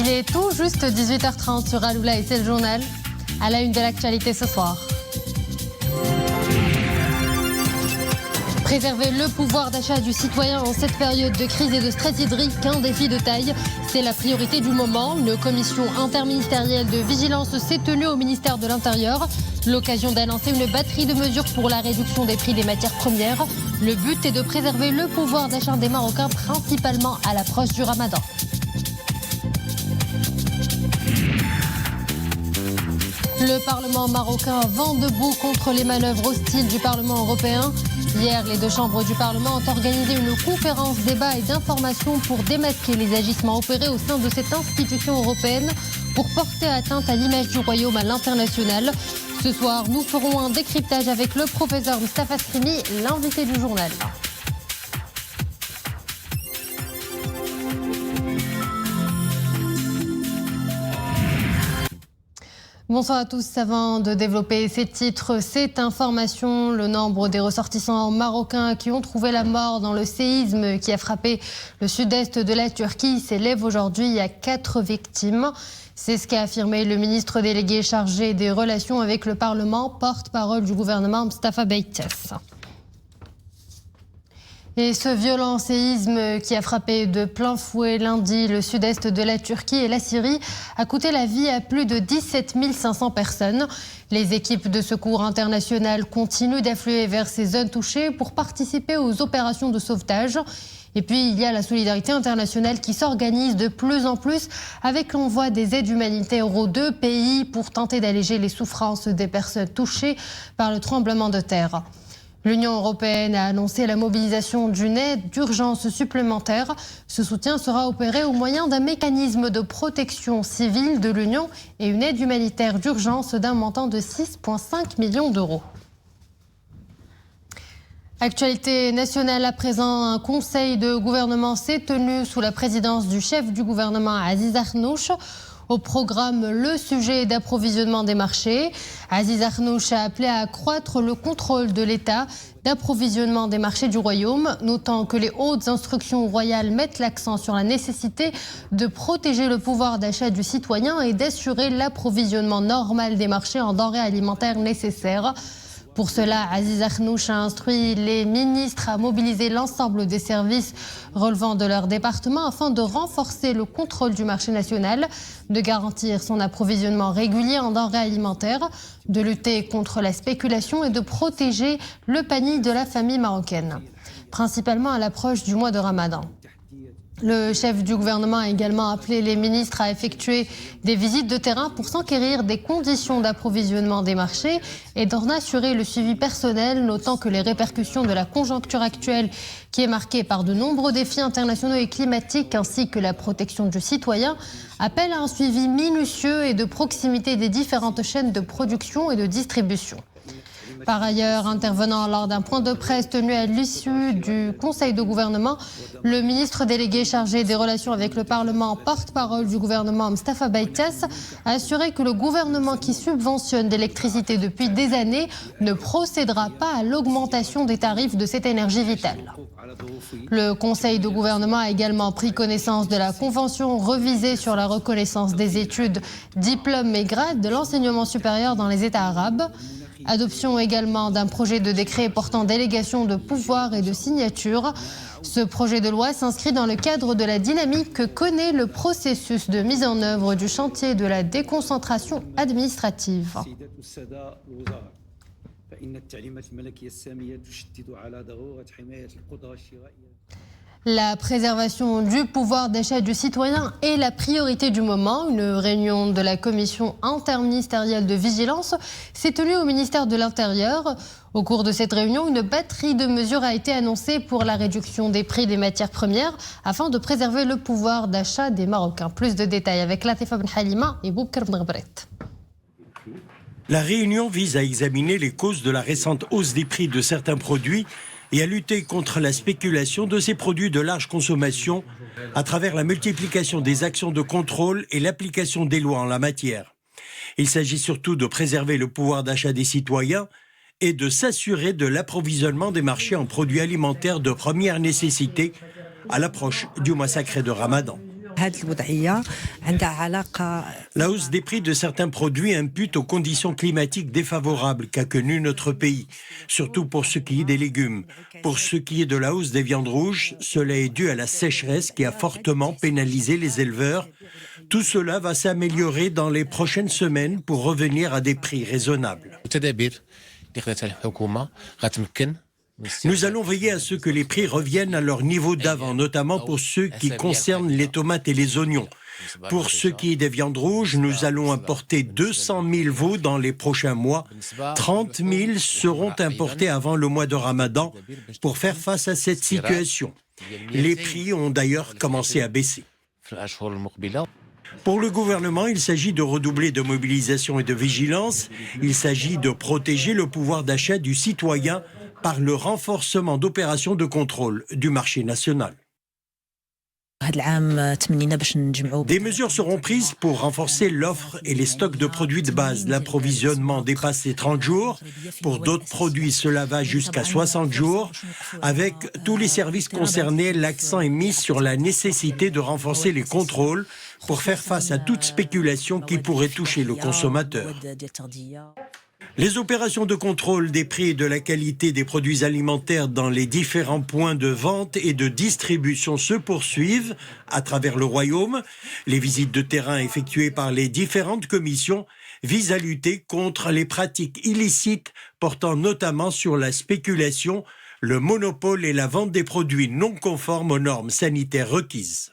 Il est tout juste 18h30 sur Aloula et c'est le journal. À la une de l'actualité ce soir. Préserver le pouvoir d'achat du citoyen en cette période de crise et de stress hydrique, un défi de taille. C'est la priorité du moment. Une commission interministérielle de vigilance s'est tenue au ministère de l'Intérieur. L'occasion d'annoncer une batterie de mesures pour la réduction des prix des matières premières. Le but est de préserver le pouvoir d'achat des Marocains, principalement à l'approche du Ramadan. Le Parlement marocain vent debout contre les manœuvres hostiles du Parlement européen. Hier, les deux chambres du Parlement ont organisé une conférence débat et d'information pour démasquer les agissements opérés au sein de cette institution européenne pour porter atteinte à l'image du royaume à l'international. Ce soir, nous ferons un décryptage avec le professeur Moustapha Srimi, l'invité du journal. Bonsoir à tous. Avant de développer ces titres, cette information, le nombre des ressortissants marocains qui ont trouvé la mort dans le séisme qui a frappé le sud-est de la Turquie s'élève aujourd'hui à 4 victimes. C'est ce qu'a affirmé le ministre délégué chargé des relations avec le Parlement, porte-parole du gouvernement Moustapha Beytes. Et ce violent séisme qui a frappé de plein fouet lundi le sud-est de la Turquie et la Syrie a coûté la vie à plus de 17 500 personnes. Les équipes de secours internationales continuent d'affluer vers ces zones touchées pour participer aux opérations de sauvetage. Et puis il y a la solidarité internationale qui s'organise de plus en plus avec l'envoi des aides humanitaires aux deux pays pour tenter d'alléger les souffrances des personnes touchées par le tremblement de terre. L'Union européenne a annoncé la mobilisation d'une aide d'urgence supplémentaire. Ce soutien sera opéré au moyen d'un mécanisme de protection civile de l'Union et une aide humanitaire d'urgence d'un montant de 6,5 millions d'euros. Actualité nationale à présent, un conseil de gouvernement s'est tenu sous la présidence du chef du gouvernement Aziz Arnouch. Au programme, le sujet d'approvisionnement des marchés. Aziz Arnouch a appelé à accroître le contrôle de l'État d'approvisionnement des marchés du Royaume, notant que les hautes instructions royales mettent l'accent sur la nécessité de protéger le pouvoir d'achat du citoyen et d'assurer l'approvisionnement normal des marchés en denrées alimentaires nécessaires. Pour cela, Aziz Arnouch a instruit les ministres à mobiliser l'ensemble des services relevant de leur département afin de renforcer le contrôle du marché national, de garantir son approvisionnement régulier en denrées alimentaires, de lutter contre la spéculation et de protéger le panier de la famille marocaine, principalement à l'approche du mois de Ramadan. Le chef du gouvernement a également appelé les ministres à effectuer des visites de terrain pour s'enquérir des conditions d'approvisionnement des marchés et d'en assurer le suivi personnel, notant que les répercussions de la conjoncture actuelle, qui est marquée par de nombreux défis internationaux et climatiques, ainsi que la protection du citoyen, appellent à un suivi minutieux et de proximité des différentes chaînes de production et de distribution. Par ailleurs, intervenant lors d'un point de presse tenu à l'issue du Conseil de gouvernement, le ministre délégué chargé des relations avec le Parlement, porte-parole du gouvernement Moustapha Beytes, a assuré que le gouvernement qui subventionne l'électricité depuis des années ne procédera pas à l'augmentation des tarifs de cette énergie vitale. Le Conseil de gouvernement a également pris connaissance de la convention revisée sur la reconnaissance des études, diplômes et grades de l'enseignement supérieur dans les États arabes. Adoption également d'un projet de décret portant délégation de pouvoir et de signature. Ce projet de loi s'inscrit dans le cadre de la dynamique que connaît le processus de mise en œuvre du chantier de la déconcentration administrative. La préservation du pouvoir d'achat du citoyen est la priorité du moment. Une réunion de la commission interministérielle de vigilance s'est tenue au ministère de l'Intérieur. Au cours de cette réunion, une batterie de mesures a été annoncée pour la réduction des prix des matières premières afin de préserver le pouvoir d'achat des Marocains. Plus de détails avec Latifa Ben Halima et Boubkar Ben Ghbret. La réunion vise à examiner les causes de la récente hausse des prix de certains produits et à lutter contre la spéculation de ces produits de large consommation à travers la multiplication des actions de contrôle et l'application des lois en la matière. Il s'agit surtout de préserver le pouvoir d'achat des citoyens et de s'assurer de l'approvisionnement des marchés en produits alimentaires de première nécessité à l'approche du mois sacré de Ramadan. La hausse des prix de certains produits impute aux conditions climatiques défavorables qu'a connues notre pays, surtout pour ce qui est des légumes. Pour ce qui est de la hausse des viandes rouges, cela est dû à la sécheresse qui a fortement pénalisé les éleveurs. Tout cela va s'améliorer dans les prochaines semaines pour revenir à des prix raisonnables. Nous allons veiller à ce que les prix reviennent à leur niveau d'avant, notamment pour ceux qui concernent les tomates et les oignons. Pour ce qui est des viandes rouges, nous allons importer 200 000 veaux dans les prochains mois. 30 000 seront importés avant le mois de Ramadan pour faire face à cette situation. Les prix ont d'ailleurs commencé à baisser. Pour le gouvernement, il s'agit de redoubler de mobilisation et de vigilance. Il s'agit de protéger le pouvoir d'achat du citoyen par le renforcement d'opérations de contrôle du marché national. Des mesures seront prises pour renforcer l'offre et les stocks de produits de base. L'approvisionnement dépasse les 30 jours. Pour d'autres produits, cela va jusqu'à 60 jours. Avec tous les services concernés, l'accent est mis sur la nécessité de renforcer les contrôles pour faire face à toute spéculation qui pourrait toucher le consommateur. Les opérations de contrôle des prix et de la qualité des produits alimentaires dans les différents points de vente et de distribution se poursuivent à travers le Royaume. Les visites de terrain effectuées par les différentes commissions visent à lutter contre les pratiques illicites portant notamment sur la spéculation, le monopole et la vente des produits non conformes aux normes sanitaires requises.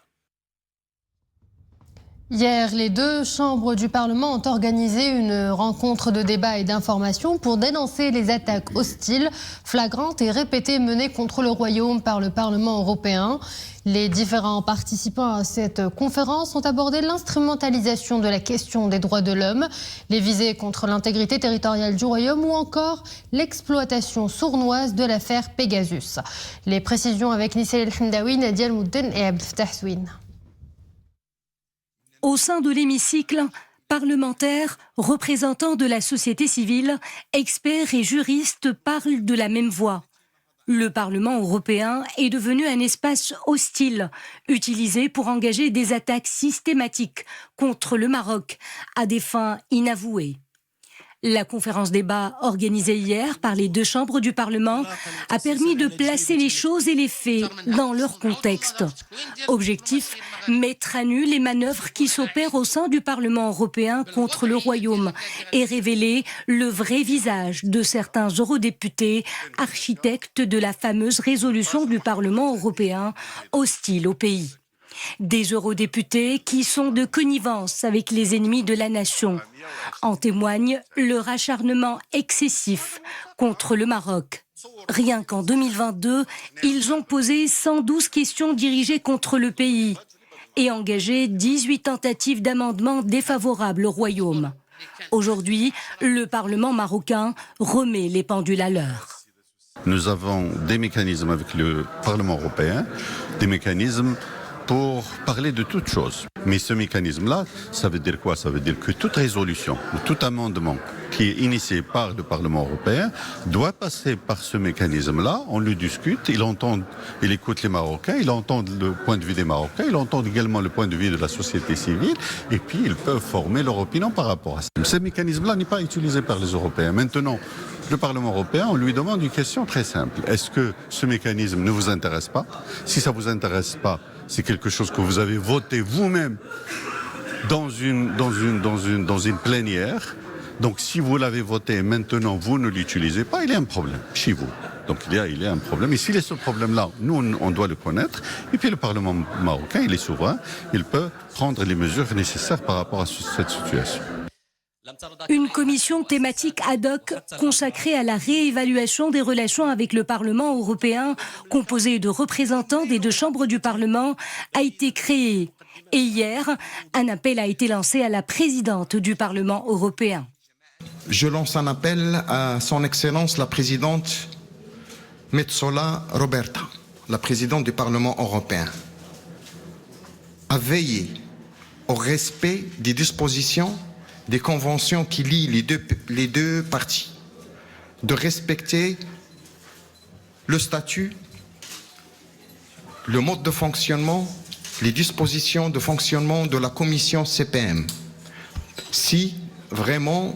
Hier, les deux chambres du Parlement ont organisé une rencontre de débat et d'information pour dénoncer les attaques hostiles, flagrantes et répétées menées contre le Royaume par le Parlement européen. Les différents participants à cette conférence ont abordé l'instrumentalisation de la question des droits de l'homme, les visées contre l'intégrité territoriale du Royaume ou encore l'exploitation sournoise de l'affaire Pegasus. Les précisions avec Nissel El-Hamdaoui, Nadia El-Moudden et Abdel Fattah Souine. Au sein de l'hémicycle, parlementaires, représentants de la société civile, experts et juristes parlent de la même voix. Le Parlement européen est devenu un espace hostile, utilisé pour engager des attaques systématiques contre le Maroc à des fins inavouées. La conférence débat organisée hier par les deux chambres du Parlement a permis de placer les choses et les faits dans leur contexte. Objectif, mettre à nu les manœuvres qui s'opèrent au sein du Parlement européen contre le Royaume et révéler le vrai visage de certains eurodéputés, architectes de la fameuse résolution du Parlement européen hostile au pays. Des eurodéputés qui sont de connivence avec les ennemis de la nation. En témoigne leur acharnement excessif contre le Maroc. Rien qu'en 2022, ils ont posé 112 questions dirigées contre le pays et engagé 18 tentatives d'amendement défavorables au Royaume. Aujourd'hui, le Parlement marocain remet les pendules à l'heure. Nous avons des mécanismes avec le Parlement européen, des mécanismes pour parler de toutes choses. Mais ce mécanisme-là, ça veut dire quoi? Ça veut dire que toute résolution, ou tout amendement qui est initié par le Parlement européen doit passer par ce mécanisme-là. On le discute, il écoute les Marocains, il entend le point de vue des Marocains, il entend également le point de vue de la société civile, et puis ils peuvent former leur opinion par rapport à ça. Ce mécanisme-là n'est pas utilisé par les Européens. Maintenant, le Parlement européen, on lui demande une question très simple. Est-ce que ce mécanisme ne vous intéresse pas? Si ça ne vous intéresse pas, c'est quelque chose que vous avez voté vous-même dans une plénière. Donc si vous l'avez voté et maintenant vous ne l'utilisez pas, il y a un problème chez vous. Donc il y a un problème. Et s'il y a ce problème-là, nous, on doit le connaître. Et puis le Parlement marocain, il est souverain. Il peut prendre les mesures nécessaires par rapport à cette situation. Une commission thématique ad hoc consacrée à la réévaluation des relations avec le Parlement européen, composée de représentants des deux chambres du Parlement, a été créée. Et hier, un appel a été lancé à la présidente du Parlement européen. Je lance un appel à son Excellence la présidente Metsola Roberta, la présidente du Parlement européen, à veiller au respect des dispositions des conventions qui lient les deux parties, de respecter le statut, le mode de fonctionnement les dispositions de fonctionnement de la commission CPM, si vraiment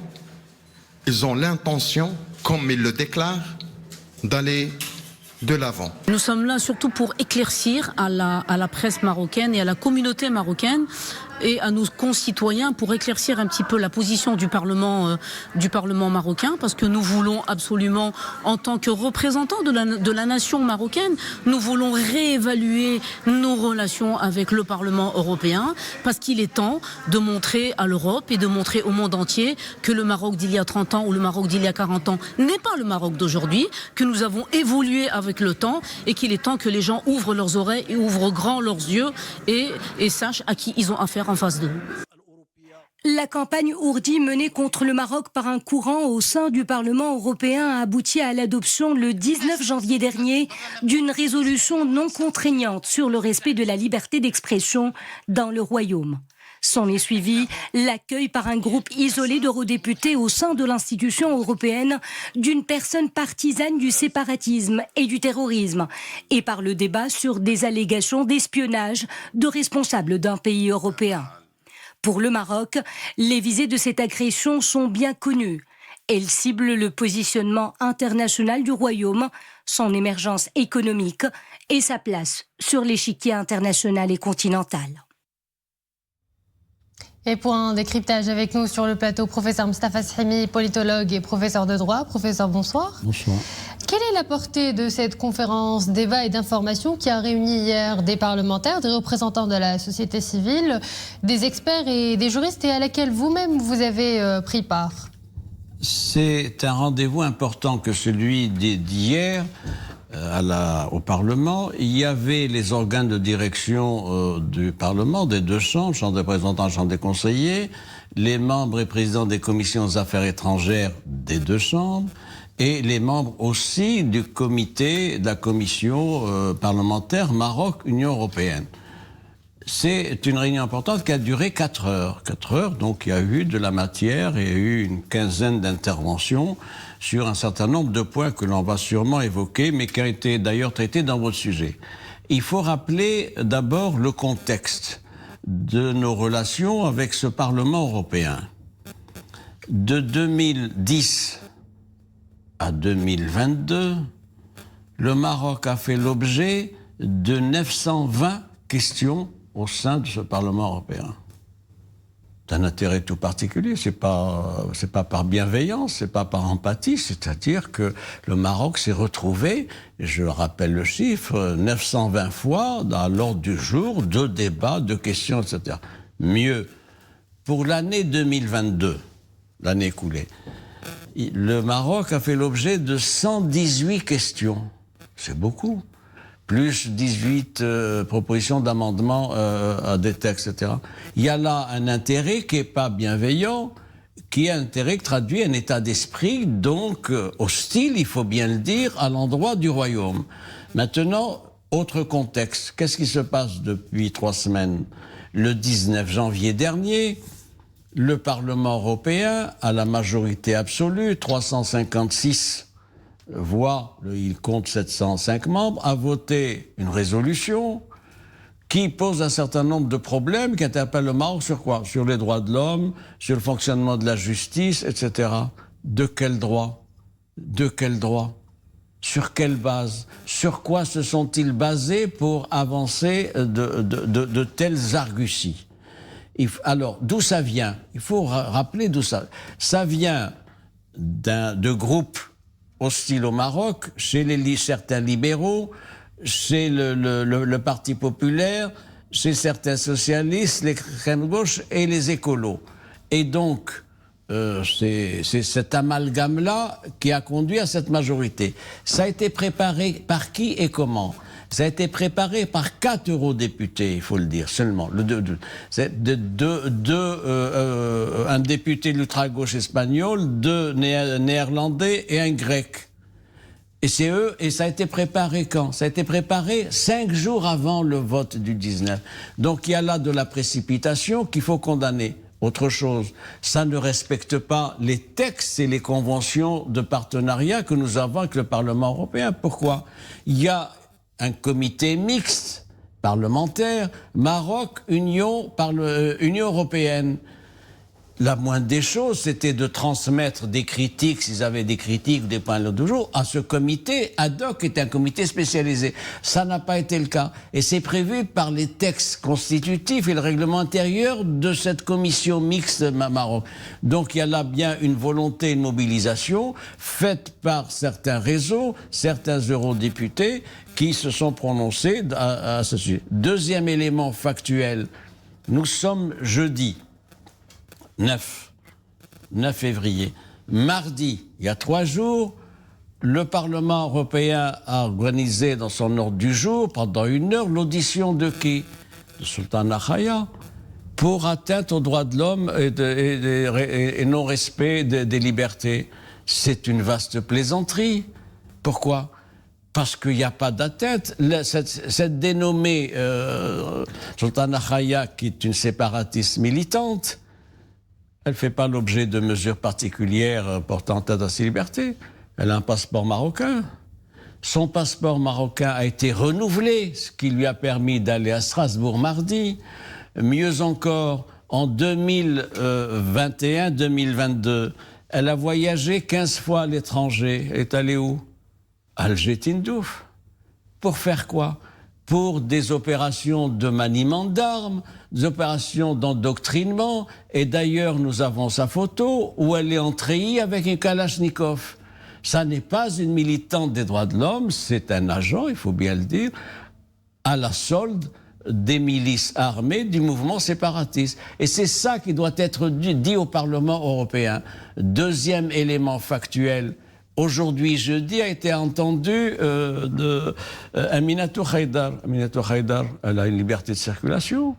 ils ont l'intention, comme ils le déclarent, d'aller de l'avant. Nous sommes là surtout pour éclaircir à la presse marocaine et à la communauté marocaine et à nos concitoyens pour éclaircir un petit peu la position du Parlement marocain, parce que nous voulons absolument, en tant que représentants de la nation marocaine, nous voulons réévaluer nos relations avec le Parlement européen, parce qu'il est temps de montrer à l'Europe et de montrer au monde entier que le Maroc d'il y a 30 ans ou le Maroc d'il y a 40 ans n'est pas le Maroc d'aujourd'hui, que nous avons évolué avec le temps et qu'il est temps que les gens ouvrent leurs oreilles et ouvrent grand leurs yeux et sachent à qui ils ont affaire en face d'eux. La campagne ourdie menée contre le Maroc par un courant au sein du Parlement européen a abouti à l'adoption le 19 janvier dernier d'une résolution non contraignante sur le respect de la liberté d'expression dans le Royaume. S'en est suivi l'accueil par un groupe isolé d'eurodéputés au sein de l'institution européenne d'une personne partisane du séparatisme et du terrorisme et par le débat sur des allégations d'espionnage de responsables d'un pays européen. Pour le Maroc, les visées de cette agression sont bien connues. Elles ciblent le positionnement international du Royaume, son émergence économique et sa place sur l'échiquier international et continental. Et pour un décryptage avec nous sur le plateau, professeur Mostafa Sahimi, politologue et professeur de droit. Professeur, bonsoir. Bonsoir. Quelle est la portée de cette conférence débat et d'information qui a réuni hier des parlementaires, des représentants de la société civile, des experts et des juristes et à laquelle vous-même vous avez pris part? C'est un rendez-vous important que celui d'hier au Parlement. Il y avait les organes de direction du Parlement, des deux chambres, Chambre des représentants, Chambre des conseillers, les membres et présidents des commissions des affaires étrangères des deux chambres, et les membres aussi du comité de la commission parlementaire Maroc-Union européenne. C'est une réunion importante qui a duré 4 heures. 4 heures, donc il y a eu de la matière et il y a eu une quinzaine d'interventions sur un certain nombre de points que l'on va sûrement évoquer, mais qui ont été d'ailleurs traités dans votre sujet. Il faut rappeler d'abord le contexte de nos relations avec ce Parlement européen. De 2010 à 2022, le Maroc a fait l'objet de 920 questions au sein de ce Parlement européen. D'un intérêt tout particulier, c'est pas par bienveillance, c'est pas par empathie, c'est-à-dire que le Maroc s'est retrouvé, je rappelle le chiffre, 920 fois dans l'ordre du jour, de débats, de questions, etc. Mieux, pour l'année 2022, l'année écoulée, le Maroc a fait l'objet de 118 questions. C'est beaucoup. Plus 18 propositions d'amendements à des textes, etc. Il y a là un intérêt qui n'est pas bienveillant, qui est un intérêt qui traduit un état d'esprit, donc hostile, il faut bien le dire, à l'endroit du Royaume. Maintenant, autre contexte. Qu'est-ce qui se passe depuis 3 semaines? Le 19 janvier dernier, le Parlement européen, à la majorité absolue, 356 voix, il compte 705 membres, a voté une résolution qui pose un certain nombre de problèmes, qui interpellent le Maroc sur quoi? Sur les droits de l'homme, sur le fonctionnement de la justice, etc. De quel droit? De quel droit? Sur quelle base? Sur quoi se sont-ils basés pour avancer de telles arguties? Alors, d'où ça vient? Il faut rappeler d'où ça... Ça vient de groupes hostiles au Maroc, chez certains libéraux, chez le Parti populaire, chez certains socialistes, l'extrême gauche et les écolos. Et donc, c'est cet amalgame-là qui a conduit à cette majorité. Ça a été préparé par qui et comment? Ça a été préparé par 4 eurodéputés, il faut le dire, seulement. Un député de l'ultra-gauche espagnol, 2 néerlandais et un grec. Et c'est eux, et ça a été préparé quand? Ça a été préparé 5 jours avant le vote du 19. Donc il y a là de la précipitation qu'il faut condamner. Autre chose, ça ne respecte pas les textes et les conventions de partenariat que nous avons avec le Parlement européen. Pourquoi? Il y a un comité mixte parlementaire, Maroc, Union européenne. La moindre des choses, c'était de transmettre des critiques, s'ils avaient des critiques ou des points de l'ordre du jour, à ce comité ad hoc, qui est un comité spécialisé. Ça n'a pas été le cas. Et c'est prévu par les textes constitutifs et le règlement intérieur de cette commission mixte Maroc. Donc il y a là bien une volonté, une mobilisation faite par certains réseaux, certains eurodéputés qui se sont prononcés à ce sujet. Deuxième élément factuel, nous sommes jeudi 9 février. Mardi, il y a 3 jours, le Parlement européen a organisé dans son ordre du jour, pendant 1 heure, l'audition de qui? De Sultan Akhaya, pour atteinte aux droits de l'homme et non-respect des libertés. C'est une vaste plaisanterie. Pourquoi? Parce qu'il n'y a pas d'atteinte. Cette dénommée Sultan Akhaya, qui est une séparatiste militante, elle ne fait pas l'objet de mesures particulières portant atteinte à ses libertés. Elle a un passeport marocain. Son passeport marocain a été renouvelé, ce qui lui a permis d'aller à Strasbourg mardi. Mieux encore, en 2021-2022, elle a voyagé 15 fois à l'étranger. Elle est allée où? Alger Tindouf. Pour faire quoi? Pour des opérations de maniement d'armes, des opérations d'endoctrinement. Et d'ailleurs, nous avons sa photo où elle est en treillis avec un kalachnikov. Ça n'est pas une militante des droits de l'homme, c'est un agent, il faut bien le dire, à la solde des milices armées du mouvement séparatiste. Et c'est ça qui doit être dit au Parlement européen. Deuxième élément factuel. Aujourd'hui, jeudi, a été entendu Aminatou Haïdar. Aminatou Haïdar, elle a une liberté de circulation.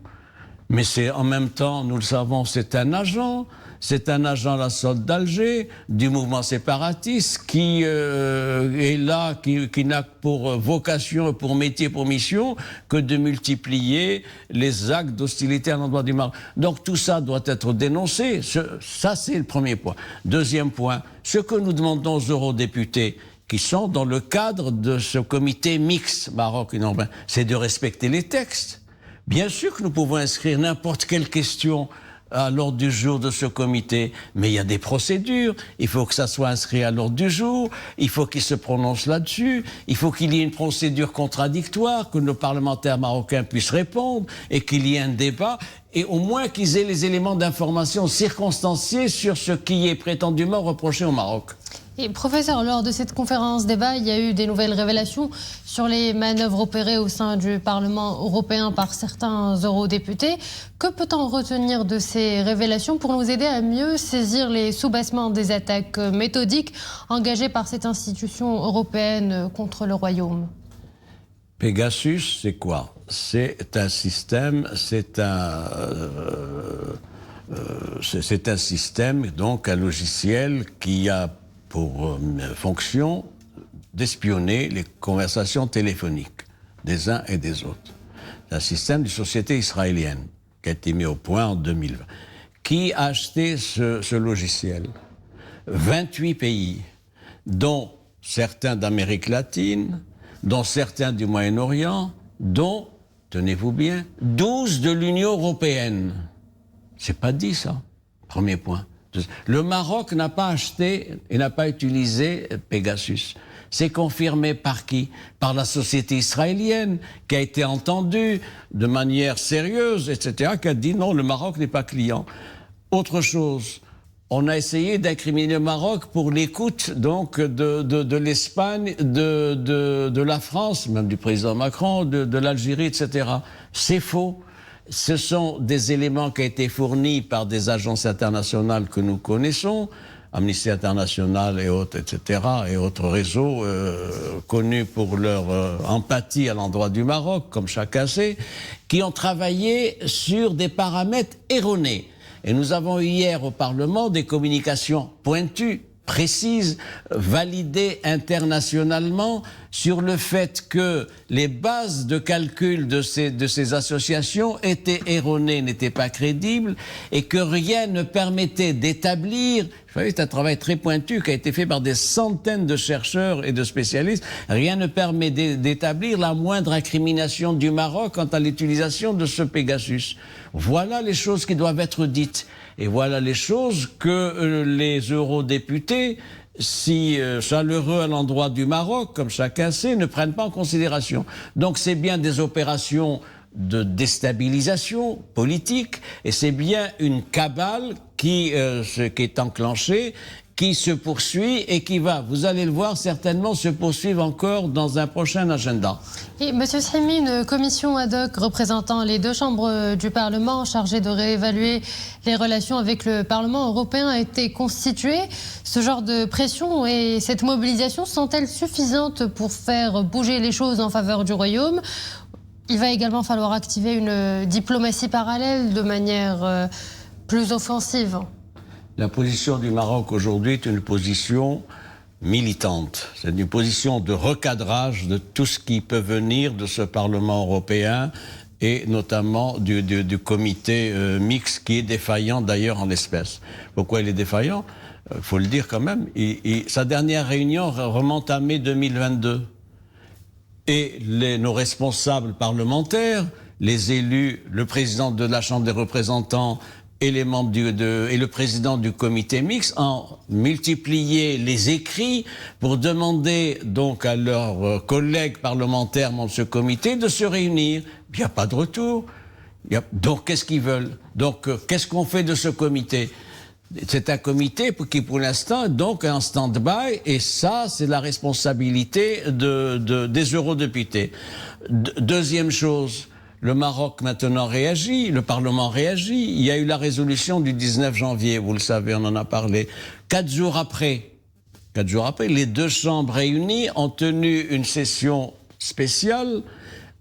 Mais c'est en même temps, nous le savons, c'est un agent à la solde d'Alger, du mouvement séparatiste, qui est là, qui n'a pour vocation, pour métier, pour mission, que de multiplier les actes d'hostilité à l'endroit du Maroc. Donc tout ça doit être dénoncé. Ça, c'est le premier point. Deuxième point, ce que nous demandons aux eurodéputés, qui sont dans le cadre de ce comité mixte Maroc-Union européenne, c'est de respecter les textes. Bien sûr que nous pouvons inscrire n'importe quelle question à l'ordre du jour de ce comité, mais il y a des procédures, il faut que ça soit inscrit à l'ordre du jour, il faut qu'ils se prononcent là-dessus, il faut qu'il y ait une procédure contradictoire, que nos parlementaires marocains puissent répondre, et qu'il y ait un débat, et au moins qu'ils aient les éléments d'information circonstanciés sur ce qui est prétendument reproché au Maroc. Et professeur, lors de cette conférence débat, il y a eu des nouvelles révélations sur les manœuvres opérées au sein du Parlement européen par certains eurodéputés. Que peut-on retenir de ces révélations pour nous aider à mieux saisir les soubassements des attaques méthodiques engagées par cette institution européenne contre le Royaume? Pegasus, c'est quoi? C'est un système, c'est un système, donc un logiciel qui a pour fonction d'espionner les conversations téléphoniques des uns et des autres. C'est un système d'une société israélienne qui a été mis au point en 2020. Qui a acheté ce logiciel? 28 pays, dont certains d'Amérique latine, dont certains du Moyen-Orient, dont, tenez-vous bien, 12 de l'Union européenne. C'est pas dit, ça. Premier point. Le Maroc n'a pas acheté et n'a pas utilisé Pegasus. C'est confirmé par qui? Par la société israélienne, qui a été entendue de manière sérieuse, etc., qui a dit non, le Maroc n'est pas client. Autre chose, on a essayé d'incriminer le Maroc pour l'écoute donc de l'Espagne, de la France, même du président Macron, de l'Algérie, etc. C'est faux. Ce sont des éléments qui ont été fournis par des agences internationales que nous connaissons, Amnesty International et autres, etc., et autres réseaux connus pour leur empathie à l'endroit du Maroc, comme chacun sait, qui ont travaillé sur des paramètres erronés. Et nous avons eu hier au Parlement des communications pointues, précises, validées internationalement sur le fait que les bases de calcul de ces associations étaient erronées, n'étaient pas crédibles, et que rien ne permettait d'établir, c'est un travail très pointu qui a été fait par des centaines de chercheurs et de spécialistes, rien ne permet d'établir la moindre incrimination du Maroc quant à l'utilisation de ce Pegasus. Voilà les choses qui doivent être dites. Et voilà les choses que les eurodéputés, si chaleureux à l'endroit du Maroc, comme chacun sait, ne prennent pas en considération. Donc c'est bien des opérations de déstabilisation politique, et c'est bien une cabale qui est enclenchée, qui se poursuit et qui va, vous allez le voir, certainement se poursuivre encore dans un prochain agenda. Et Monsieur Sahimi, une commission ad hoc représentant les deux chambres du Parlement chargée de réévaluer les relations avec le Parlement européen a été constituée. Ce genre de pression et cette mobilisation sont-elles suffisantes pour faire bouger les choses en faveur du Royaume ? Il va également falloir activer une diplomatie parallèle de manière plus offensive. La position du Maroc aujourd'hui est une position militante. C'est une position de recadrage de tout ce qui peut venir de ce Parlement européen et notamment du comité mixte qui est défaillant d'ailleurs en l'espèce. Pourquoi il est défaillant ? Il faut le dire quand même. Sa dernière réunion remonte à mai 2022. Et nos responsables parlementaires, les élus, le président de la Chambre des représentants et les membres et le président du comité mixte ont multiplié les écrits pour demander donc à leurs collègues parlementaires membres de ce comité de se réunir. Il n'y a pas de retour. Donc qu'est-ce qu'ils veulent ? Donc qu'est-ce qu'on fait de ce comité ? C'est un comité qui, pour l'instant, donc est en stand-by, et ça, c'est la responsabilité des eurodéputés. Deuxième chose, le Maroc maintenant réagit, le Parlement réagit. Il y a eu la résolution du 19 janvier, vous le savez, on en a parlé. 4 jours après, les deux chambres réunies ont tenu une session spéciale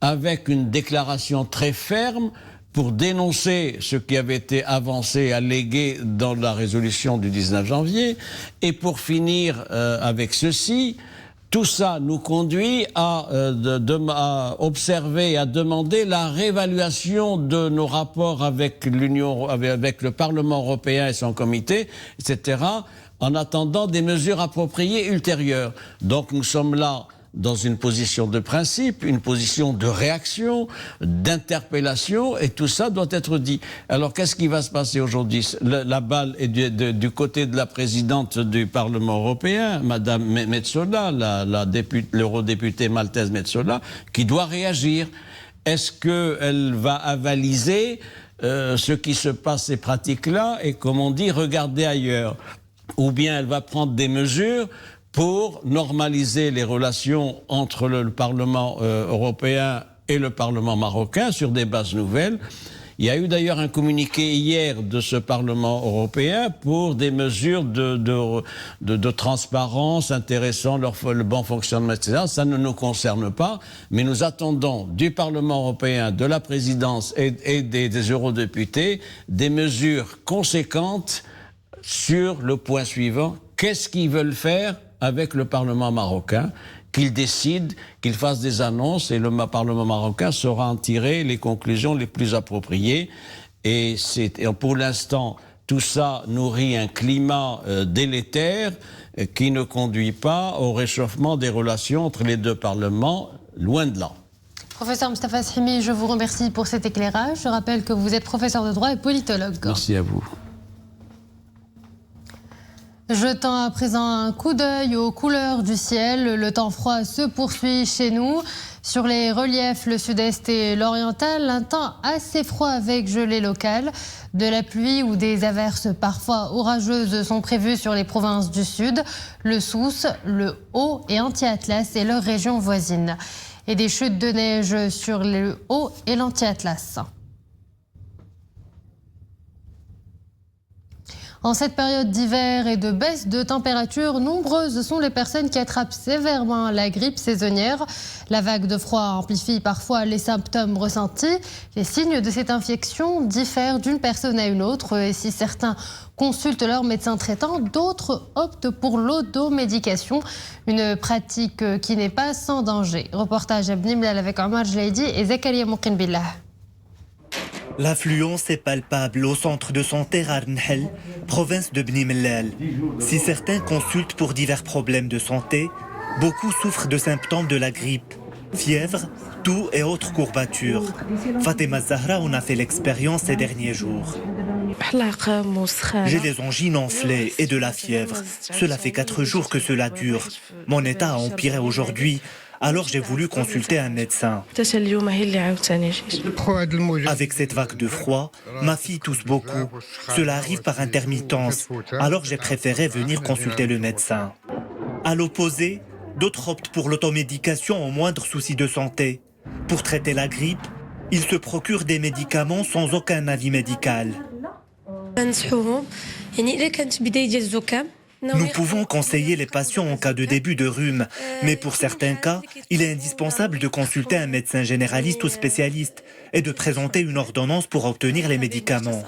avec une déclaration très ferme pour dénoncer ce qui avait été avancé, allégué dans la résolution du 19 janvier. Et pour finir avec ceci, tout ça nous conduit à observer, à demander la réévaluation de nos rapports avec avec le Parlement européen et son comité, etc., en attendant des mesures appropriées ultérieures. Donc nous sommes là dans une position de principe, une position de réaction, d'interpellation, et tout ça doit être dit. Alors qu'est-ce qui va se passer aujourd'hui ? La balle est du côté de la présidente du Parlement européen, Madame Metsola, l'eurodéputée maltaise Metsola, qui doit réagir. Est-ce qu'elle va avaliser ce qui se passe, ces pratiques-là, et comme on dit, regarder ailleurs ? Ou bien elle va prendre des mesures pour normaliser les relations entre le Parlement européen et le Parlement marocain sur des bases nouvelles. Il y a eu d'ailleurs un communiqué hier de ce Parlement européen pour des mesures de transparence intéressant le bon fonctionnement, etc. Ça ne nous concerne pas, mais nous attendons du Parlement européen, de la présidence et des eurodéputés des mesures conséquentes sur le point suivant. Qu'est-ce qu'ils veulent faire avec le Parlement marocain, qu'ils décident, qu'ils fassent des annonces, et le Parlement marocain saura en tirer les conclusions les plus appropriées. Et pour l'instant, tout ça nourrit un climat délétère qui ne conduit pas au réchauffement des relations entre les deux parlements, loin de là. Professeur Mostafa Sahimi, je vous remercie pour cet éclairage. Je rappelle que vous êtes professeur de droit et politologue. Merci à vous. Jetant à présent un coup d'œil aux couleurs du ciel, le temps froid se poursuit chez nous. Sur les reliefs, le sud-est et l'oriental, un temps assez froid avec gelée locale. De la pluie ou des averses parfois orageuses sont prévues sur les provinces du sud, le Souss, le Haut et Anti-Atlas et leurs régions voisines. Et des chutes de neige sur le Haut et l'Anti-Atlas. En cette période d'hiver et de baisse de température, nombreuses sont les personnes qui attrapent sévèrement la grippe saisonnière. La vague de froid amplifie parfois les symptômes ressentis. Les signes de cette infection diffèrent d'une personne à une autre et si certains consultent leur médecin traitant, d'autres optent pour l'automédication, une pratique qui n'est pas sans danger. Reportage à Bni Mellal avec Omar Jlaidi et Zakaria Mouqin-Billah. L'affluence est palpable au centre de santé Rarnhel, province de Bni Mellal. Si certains consultent pour divers problèmes de santé, beaucoup souffrent de symptômes de la grippe, fièvre, toux et autres courbatures. Fatima Zahra en a fait l'expérience ces derniers jours. J'ai des angines enflées et de la fièvre. Cela fait 4 jours que cela dure. Mon état a empiré aujourd'hui. Alors j'ai voulu consulter un médecin. Avec cette vague de froid, ma fille tousse beaucoup. Cela arrive par intermittence. Alors j'ai préféré venir consulter le médecin. À l'opposé, d'autres optent pour l'automédication au moindre souci de santé. Pour traiter la grippe, ils se procurent des médicaments sans aucun avis médical. Nous pouvons conseiller les patients en cas de début de rhume, mais pour certains cas, il est indispensable de consulter un médecin généraliste ou spécialiste et de présenter une ordonnance pour obtenir les médicaments.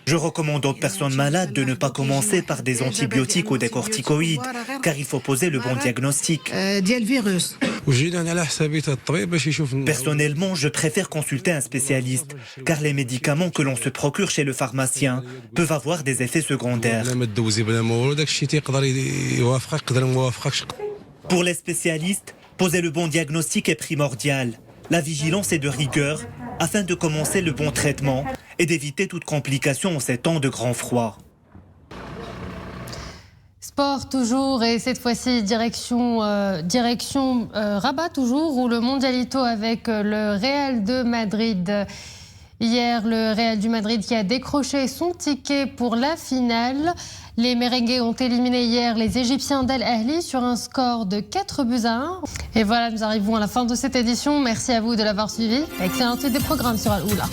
Je recommande aux personnes malades de ne pas commencer par des antibiotiques ou des corticoïdes, car il faut poser le bon diagnostic. Personnellement, je préfère consulter un spécialiste, car les médicaments que l'on se procure chez le pharmacien peuvent avoir des effets secondaires. Pour les spécialistes, poser le bon diagnostic est primordial. La vigilance est de rigueur afin de commencer le bon traitement et d'éviter toute complication en ces temps de grand froid. Sport toujours et cette fois-ci direction Rabat toujours où le Mondialito avec le Real de Madrid. Hier, le Real du Madrid qui a décroché son ticket pour la finale. Les Merengues ont éliminé hier les Égyptiens d'Al Ahly sur un score de 4-1. Et voilà, nous arrivons à la fin de cette édition. Merci à vous de l'avoir suivi. Excellente suite des programmes sur Al Oula.